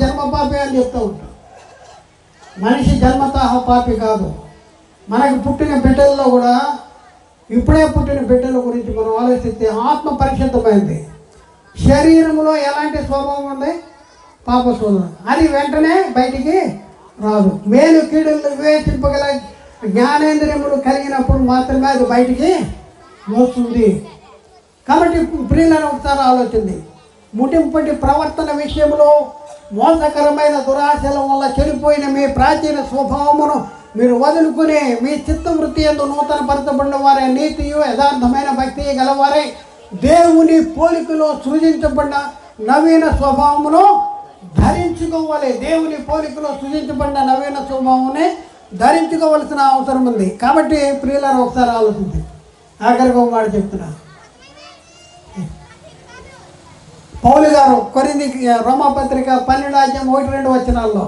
జన్మ పాపి అని చెప్తూ ఉంటాం. మనిషి జన్మత పాపి కాదు. మనకు పుట్టిన బిడ్డల్లో కూడా ఇప్పుడే పుట్టిన బిడ్డల గురించి మనం ఆలోచిస్తే ఆత్మ పరిశుద్ధమైంది. శరీరంలో ఎలాంటి స్వభావం ఉంది? పాప స్వభావం. అది వెంటనే బయటికి రాదు. మేలు కీడులు వివేచింపగల జ్ఞానేంద్రియములు కలిగినప్పుడు మాత్రమే అది బయటికి వస్తుంది. కాబట్టి ప్రియులను ఒకసారి ఆలోచింది. ముటింపటి ప్రవర్తన విషయంలో మోసకరమైన దురాశల వల్ల చెడిపోయిన మీ ప్రాచీన స్వభావమును మీరు వదులుకుని మీ చిత్తవృత్తి యందు నూతన పరచబడిన వారే నీతియు యథార్థమైన భక్తి గలవారే దేవుని పోలికలో సృజించబడిన నవీన స్వభావమును ధరించుకోవాలి. దేవుని పోలికలో సృజించబడిన నవీన స్వభావమునే ధరించుకోవలసిన అవసరం ఉంది. కాబట్టి ప్రియులను ఒకసారి ఆలోచించి ఆఖరికి ఒక మాట చెప్తున్నా. పౌలు గారు కొరింథీ రోమాపత్రిక 12:1-2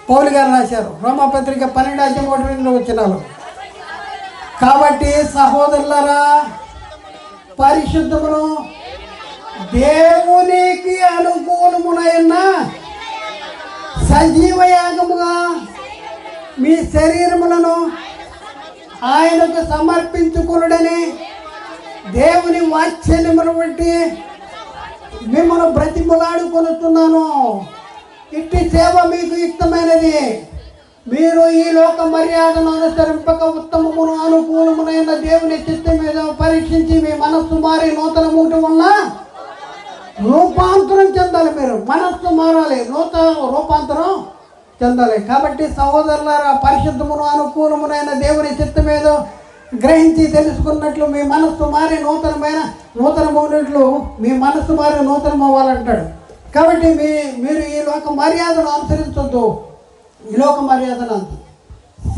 పౌలు గారు రాశారు. రోమాపత్రిక 12:1-2. కాబట్టి సహోదరులారా, పరిశుద్ధమును దేవునికి అనుకూలమునైన సజీవ యాగముగా మీ శరీరములను ఆయనకు సమర్పించుకునుడని దేవుని వాత్సల్యమును బట్టి మిమ్మల్ని బ్రతిమలాడుకొనుతున్నాను. ఇట్టి సేవ మీకు యుక్తమైనది. మీరు ఈ లోక మర్యాదను అనుసరింపక ఉత్తమమును అనుకూలమునైన దేవుని చిత్తం మీద పరీక్షించి మీ మనస్సు మారి నూతన మూట వల్ల రూపాంతరం చెందాలి. మీరు మనస్సు మారాలి, రూపాంతరం చెందాలి. కాబట్టి సహోదరులారా, పరిశుద్ధమును అనుకూలమునైన దేవుని చిత్తం మీద గ్రహించి తెలుసుకున్నట్లు మీ మనస్సు మారి నూతనమైనట్లు మీ మనస్సు మారి నూతనమవ్వాలంటాడు. కాబట్టి మీరు ఈ లోక మర్యాదను అనుసరించొద్దు. ఈ లోక మర్యాదను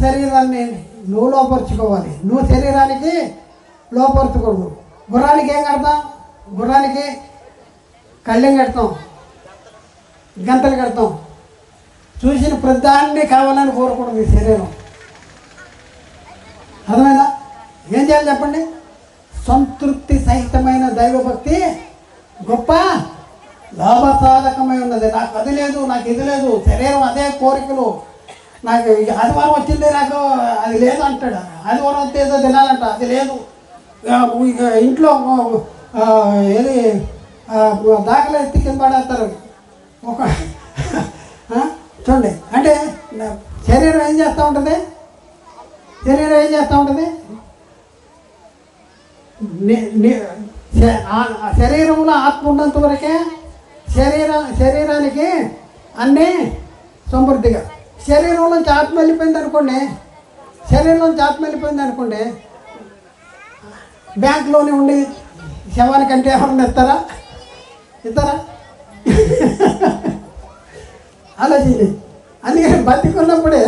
శరీరాన్ని నువ్వు లోపరుచుకోవాలి. నువ్వు శరీరానికి లోపరుచుకోడు. గుర్రానికి ఏం కడతాం? గుర్రానికి కళ్ళెం కడతాం, గంతలు కడతాం. చూసిన ప్రతిదాన్ని కావాలని కోరుకోవడం ఈ శరీరం. అర్థమైనా? ఏం చేయాలి చెప్పండి? సంతృప్తి సహితమైన దైవభక్తి గొప్ప లాభసాధకమై ఉన్నది. నాకు అది లేదు, నాకు ఇది లేదు, శరీరం అదే కోరికలు. నాకు ఆదివారం వచ్చింది, నాకు అది లేదు అంటాడు. ఆదివారం వస్తే ఏదో తినాలంట, అది లేదు. ఇంట్లో ఏది దాఖలా ఎత్తి కింద పడేస్తారు. ఒక చూడండి, అంటే శరీరం ఏం చేస్తూ ఉంటుంది? శరీరంలో ఆత్మ ఉన్నంత వరకే శరీరానికి అన్నీ సమృద్ధిగా. శరీరంలోంచి ఆత్మ వెళ్ళిపోయింది అనుకోండి, బ్యాంకులోనే ఉండి శవానికంటే ఎవరన్నా ఇస్తారా? ఆలోచించి. అందుకని బతికున్నప్పుడే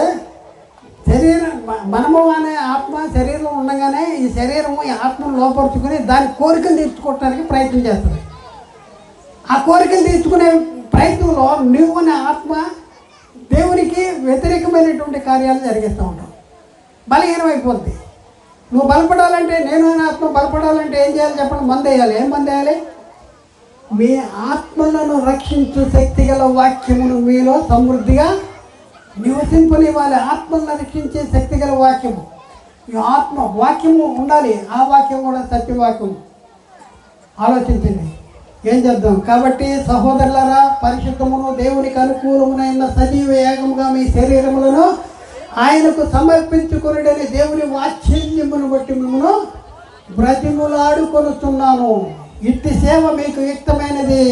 మనము అనే ఆత్మ శరీరం ఉండగానే ఈ శరీరము ఈ ఆత్మను లోపరుచుకొని దాని కోరికలు తీర్చుకోవడానికి ప్రయత్నం చేస్తుంది. ఆ కోరికలు తీర్చుకునే ప్రయత్నంలో నువ్వు అనే ఆత్మ దేవునికి వ్యతిరేకమైనటువంటి కార్యాలు జరిగిస్తూ ఉంటావు. బలహీనమైపోద్ది. నువ్వు బలపడాలంటే, నేను అనే ఆత్మ బలపడాలంటే ఏం చేయాలి చెప్పండి? మందు వేయాలి. ఏం మందు వేయాలి? మీ ఆత్మలను రక్షించు శక్తి గల వాక్యమును మీలో సమృద్ధిగా నివసింపనివ్వాలి. ఆత్మలను రక్షించే శక్తి గల వాక్యము, ఈ వాక్యము ఉండాలి. ఆ వాక్యం కూడా సత్యవాక్యము. ఆలోచించండి, ఏం చేద్దాం? కాబట్టి సహోదరులారా, పరిశుద్ధమును దేవునికి అనుకూలమునైన సజీవ యాగముగా మీ శరీరములను ఆయనకు సమర్పించుకొనుడని దేవుని వాత్సల్యమును బట్టి మిమ్మల్ని బ్రతిమలాడుకొనుచున్నాను. ఇట్టి సేవ మీకు యుక్తమైనది.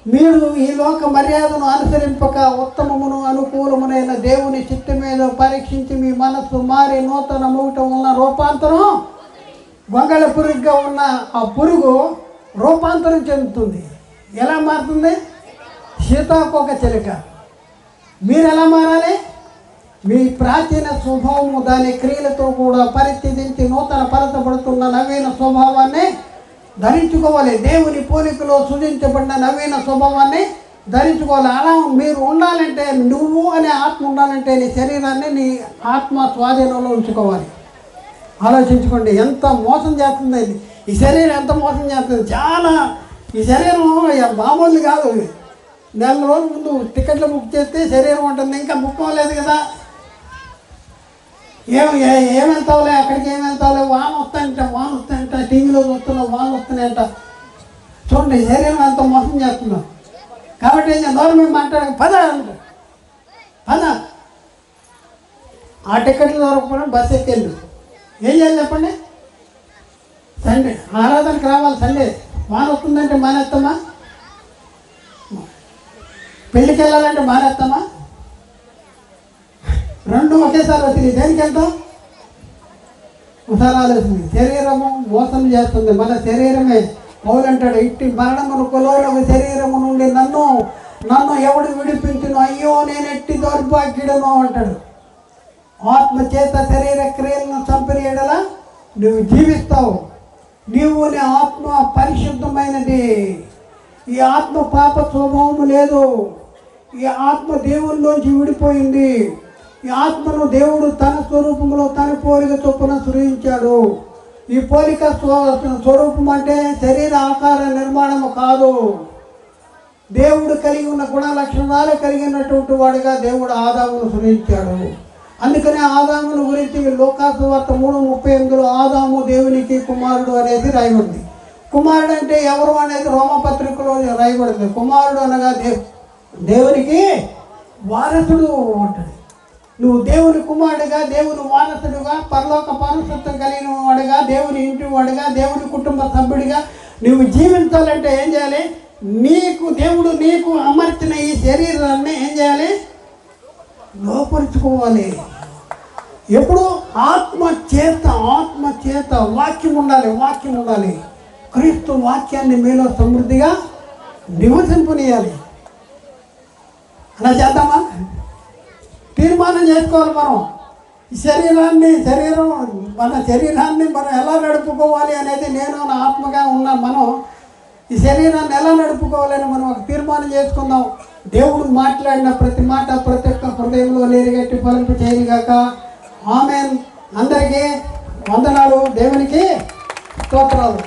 మీరు ఈ లోక మర్యాదను అనుసరింపక ఉత్తమమును అనుకూలమునైన దేవుని చిత్తం మీద పరీక్షించి మీ మనస్సు మారి నూతన మూట ఉన్న రూపాంతరం, గొంగళ పురుగుగా ఉన్న ఆ పురుగు రూపాంతరం చెందుతుంది. ఎలా మారుతుంది? సీతాకోక చిలుక. మీరు ఎలా మారాలి? మీ ప్రాచీన స్వభావము దాని క్రియలతో కూడా పరిస్థితించి నూతన పరచబడుతున్న నవీన స్వభావాన్ని ధరించుకోవాలి. దేవుని పోలికలో సృజించబడిన నవీన స్వభావాన్ని ధరించుకోవాలి. అలా మీరు ఉండాలంటే, నువ్వు అనే ఆత్మ ఉండాలంటే నీ శరీరాన్ని నీ ఆత్మ స్వాధీనంలో ఉంచుకోవాలి. ఆలోచించుకోండి, ఎంత మోసం చేస్తుంది ఈ శరీరం, ఎంత మోసం చేస్తుంది. చాలా ఈ శరీరం మామూలు కాదు. నెల రోజుల ముందు టికెట్లు బుక్ చేస్తే శరీరం ఉంటుంది, ఇంకా బుక్ అవ్వలేదు కదా, ఏమెళ్తావులే అక్కడికి, ఏమెళ్తావులే, వాన వస్తాయంట, టీవీలో చూస్తున్నావు వాన వస్తున్నాయంట. చూడండి శరీరం అంత మోసం చేస్తున్నాం. కాబట్టి గవర్నమెంట్ మాట్లాడక పద ఆ టికెట్లు దొరకకుండా బస్సు ఎక్కేళ్ళు ఏం చేయాలి చెప్పండి? సండే ఆరాధనకు రావాలి, సండే వాన వస్తుందంటే మానేస్తామా? పెళ్ళికి వెళ్ళాలంటే మానేస్తామా? రెండు ఒకేసారి వచ్చింది, దేనికి వెళ్తాం? ఒకసారి ఆలోచింది. శరీరము మోసం చేస్తుంది, మన శరీరమే. పౌలు అంటాడు, ఇట్టి మరణమును కొలోలకు శరీరము నుండి నన్ను ఎవడు విడిపించును, అయ్యో నేను ఎట్టి దౌర్భాగ్యుడను అంటాడు. ఆత్మ చేత శరీర క్రియలను చంపిన ఎడల నువ్వు జీవిస్తావు. నీవు నీ ఆత్మ పరిశుద్ధమైనది. ఈ ఆత్మ పాప స్వభావము లేదు. ఈ ఆత్మ దేవుల్లోంచి విడిపోయింది. ఈ ఆత్మను దేవుడు తన స్వరూపంలో తన పోలిక చొప్పున సృజించాడు. ఈ పోలిక స్వరూపం అంటే శరీర ఆకార నిర్మాణము కాదు. దేవుడు కలిగి ఉన్న గుణ లక్షణాలు కలిగినటువంటి వాడిగా దేవుడు ఆదామును సృజించాడు. అందుకనే ఆదామును గురించి లోకాసువార్త 3:38 ఆదాము దేవునికి కుమారుడు అనేది రాయబడింది. కుమారుడు అంటే ఎవరు అనేది రోమపత్రికలో రాయబడింది. కుమారుడు అనగా దేవునికి వారసుడు అంటాడు. నువ్వు దేవుని కుమారుడిగా, దేవుని వారసుడుగా, పరలోక పౌరసత్వం కలిగిన వాడిగా, దేవుని ఇంటి వాడిగా, దేవుని కుటుంబ సభ్యుడిగా నువ్వు జీవించాలంటే ఏం చేయాలి? దేవుడు నీకు అమర్చిన ఈ శరీరాన్ని ఏం చేయాలి? లోపరుచుకోవాలి. ఎప్పుడు? ఆత్మ చేత వాక్యం ఉండాలి. క్రీస్తు వాక్యాన్ని మీలో సమృద్ధిగా నివసింపనీయాలి. అలా చేద్దామా? తీర్మానం చేసుకోవాలి. మనం మన శరీరాన్ని మనం ఎలా నడుపుకోవాలి అనేది, నేను నా ఆత్మగా ఉన్న మనం ఈ శరీరాన్ని ఎలా నడుపుకోవాలని మనం ఒక తీర్మానం చేసుకుందాం. దేవుడు మాట్లాడిన ప్రతి మాట ప్రతి ఒక్క హృదయంలో నీరుగట్టి ఫలింపు చేయగాక. ఆమేన్. అందరికీ వందనాలు. దేవునికి స్తోత్రాలు.